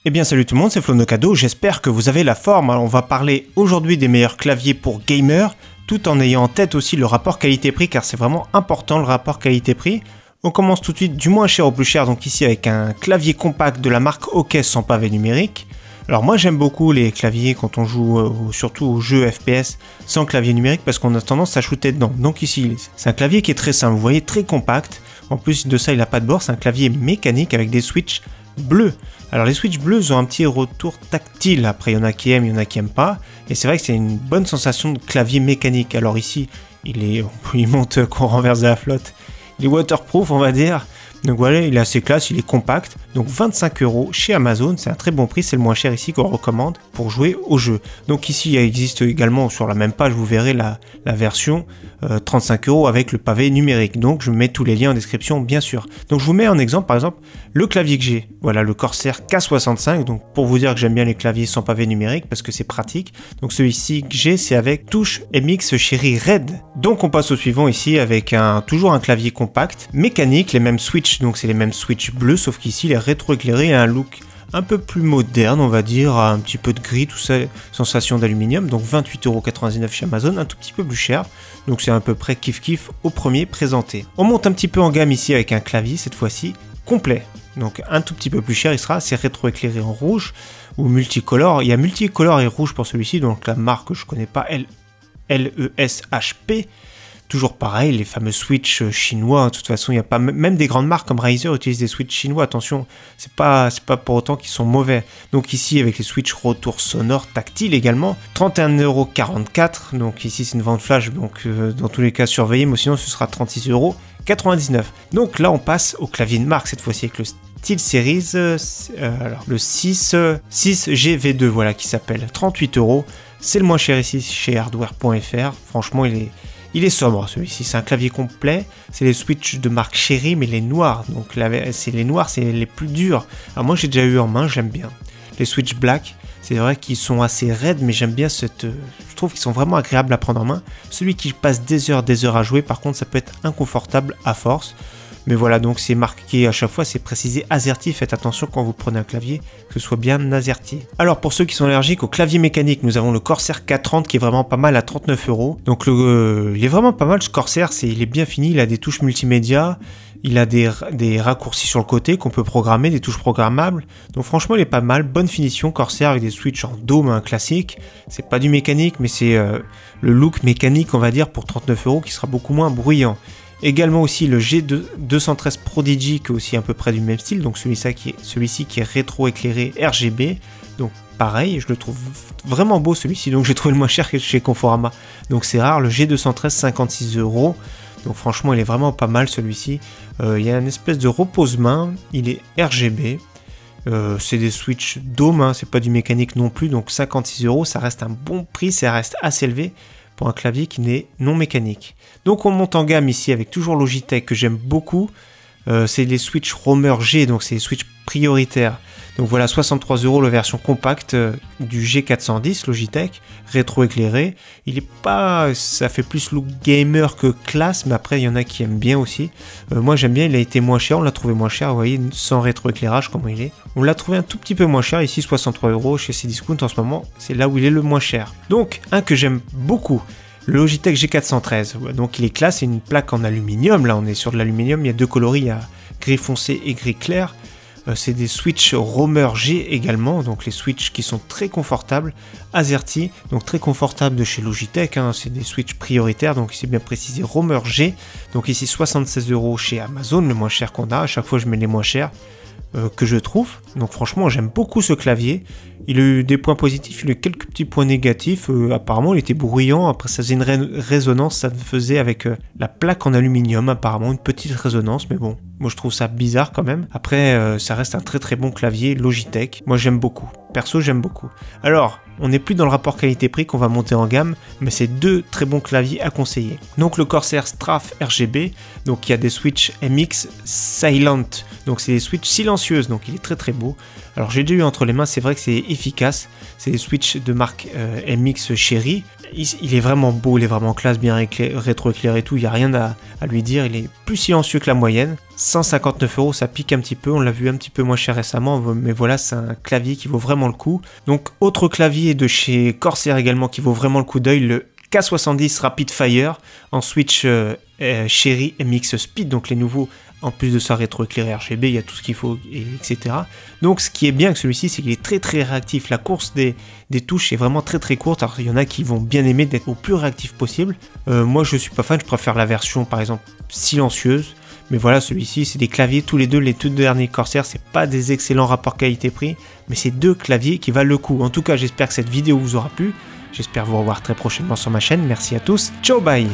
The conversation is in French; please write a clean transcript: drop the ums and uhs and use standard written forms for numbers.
Eh bien salut tout le monde, c'est Flo Nocado, j'espère que vous avez la forme. Alors, on va parler aujourd'hui des meilleurs claviers pour gamers, tout en ayant en tête aussi le rapport qualité-prix, car c'est vraiment important le rapport qualité-prix. On commence tout de suite du moins cher au plus cher, donc ici avec un clavier compact de la marque OK sans pavé numérique. Alors moi j'aime beaucoup les claviers quand on joue surtout aux jeux FPS sans clavier numérique parce qu'on a tendance à shooter dedans. Donc ici c'est un clavier qui est très simple, vous voyez, très compact. En plus de ça il n'a pas de bord, c'est un clavier mécanique avec des switches bleus. Alors les switches bleus ont un petit retour tactile, après il y en a qui aiment, il y en a qui n'aiment pas. Et c'est vrai que c'est une bonne sensation de clavier mécanique. Alors ici il monte qu'on renverse de la flotte. Il est waterproof on va dire. Donc voilà, il est assez classe, il est compact. Donc 25 € chez Amazon, c'est un très bon prix, c'est le moins cher ici qu'on recommande pour jouer au jeu. Donc ici, il existe également sur la même page, vous verrez la version 35 € avec le pavé numérique. Donc je mets tous les liens en description, bien sûr. Donc je vous mets en exemple, par exemple, le clavier que j'ai. Voilà, le Corsair K65. Donc pour vous dire que j'aime bien les claviers sans pavé numérique parce que c'est pratique. Donc celui-ci que j'ai, c'est avec touche MX Cherry Red. Donc on passe au suivant ici avec toujours un clavier compact, mécanique, les mêmes switches. Donc c'est les mêmes switches bleus, sauf qu'ici il est rétroéclairé et un look un peu plus moderne, on va dire, un petit peu de gris, tout ça, sensation d'aluminium. Donc 28,99 € chez Amazon, un tout petit peu plus cher. Donc c'est à peu près kiff au premier présenté. On monte un petit peu en gamme ici avec un clavier, cette fois-ci complet. Donc un tout petit peu plus cher, il sera, c'est rétroéclairé en rouge ou multicolore. Il y a multicolore et rouge pour celui-ci, donc la marque je connais pas, LESHP. Toujours pareil, les fameux switches chinois, de toute façon, il n'y a pas, même des grandes marques comme Razer utilisent des switches chinois, attention, c'est pas pour autant qu'ils sont mauvais. Donc ici, avec les switches retour sonore tactile également, 31,44 €, donc ici c'est une vente flash, donc dans tous les cas surveillez, mais sinon ce sera 36,99 €. Donc là on passe au clavier de marque, cette fois-ci avec le SteelSeries, alors le 6GV2, voilà qui s'appelle, 38 €, c'est le moins cher ici chez hardware.fr, franchement il est sobre celui-ci, c'est un clavier complet, c'est les switches de marque Cherry mais les noirs, donc c'est les noirs, c'est les plus durs. Alors moi j'ai déjà eu en main, j'aime bien. Les switches black, c'est vrai qu'ils sont assez raides mais j'aime bien je trouve qu'ils sont vraiment agréables à prendre en main. Celui qui passe des heures à jouer, par contre ça peut être inconfortable à force. Mais voilà, donc c'est marqué à chaque fois, c'est précisé AZERTY, faites attention quand vous prenez un clavier, que ce soit bien AZERTY. Alors pour ceux qui sont allergiques au clavier mécanique, nous avons le Corsair K30 qui est vraiment pas mal à 39 €. Donc il est vraiment pas mal ce Corsair, il est bien fini, il a des touches multimédia, il a des raccourcis sur le côté qu'on peut programmer, des touches programmables. Donc franchement il est pas mal, bonne finition Corsair avec des switches en dôme classique. C'est pas du mécanique mais c'est le look mécanique on va dire pour 39 € qui sera beaucoup moins bruyant. Également aussi le G213 Prodigy qui est aussi à peu près du même style, donc celui-ci qui est rétro-éclairé RGB, donc pareil, je le trouve vraiment beau celui-ci, donc j'ai trouvé le moins cher que chez Conforama, donc c'est rare, le G213 56 €, donc franchement il est vraiment pas mal celui-ci, il y a une espèce de repose-main, il est RGB, c'est des switches dôme, c'est pas du mécanique non plus, donc 56 €, ça reste un bon prix, ça reste assez élevé pour un clavier qui n'est non mécanique. Donc on monte en gamme ici avec toujours Logitech que j'aime beaucoup, c'est les switches Romer G, donc c'est les switches prioritaires. Donc voilà, 63 € la version compacte du G410 Logitech, rétro-éclairé. Il est pas, ça fait plus look gamer que classe, mais après il y en a qui aiment bien aussi. Moi j'aime bien, il a été moins cher, on l'a trouvé moins cher, vous voyez, sans rétro-éclairage comment il est. On l'a trouvé un tout petit peu moins cher, ici 63 € chez Cdiscount en ce moment, c'est là où il est le moins cher. Donc un que j'aime beaucoup, le Logitech G413, donc il est classe, c'est une plaque en aluminium, là on est sur de l'aluminium, il y a deux coloris, il y a gris foncé et gris clair. C'est des switches Romer G également, donc les switches qui sont très confortables, AZERTY, donc très confortable de chez Logitech, c'est des switches prioritaires, donc c'est bien précisé Romer G, donc ici 76 € chez Amazon, le moins cher qu'on a, à chaque fois je mets les moins chers que je trouve, donc franchement j'aime beaucoup ce clavier, il a eu des points positifs, il a eu quelques petits points négatifs, apparemment il était bruyant, après ça faisait une résonance, ça faisait avec la plaque en aluminium apparemment, une petite résonance, mais bon, moi je trouve ça bizarre quand même. Après ça reste un très bon clavier Logitech, moi j'aime beaucoup, perso j'aime beaucoup. Alors on n'est plus dans le rapport qualité-prix qu'on va monter en gamme, mais c'est deux très bons claviers à conseiller. Donc le Corsair Straff RGB, donc il y a des switches MX Silent, donc c'est des switches silencieuses, donc il est très beau. Alors j'ai déjà eu entre les mains, c'est vrai que c'est efficace, c'est des switches de marque MX Cherry, il est vraiment beau, il est vraiment classe, bien rétro-éclairé et tout, il n'y a rien à lui dire, il est plus silencieux que la moyenne. 159 €, ça pique un petit peu, on l'a vu un petit peu moins cher récemment, mais voilà, c'est un clavier qui vaut vraiment le coup. Donc autre clavier de chez Corsair également qui vaut vraiment le coup d'œil, le K70 Rapid Fire en switch Cherry MX Speed, donc les nouveaux. En plus de ça, rétro-éclairé RGB, il y a tout ce qu'il faut, etc. Donc ce qui est bien avec celui-ci, c'est qu'il est très très réactif. La course des touches est vraiment très très courte. Alors il y en a qui vont bien aimer d'être au plus réactif possible. Moi je suis pas fan, je préfère la version par exemple silencieuse. Mais voilà, celui-ci, c'est des claviers, tous les deux, les tout derniers Corsair, c'est pas des excellents rapports qualité-prix, mais c'est deux claviers qui valent le coup. En tout cas, j'espère que cette vidéo vous aura plu. J'espère vous revoir très prochainement sur ma chaîne. Merci à tous. Ciao, bye!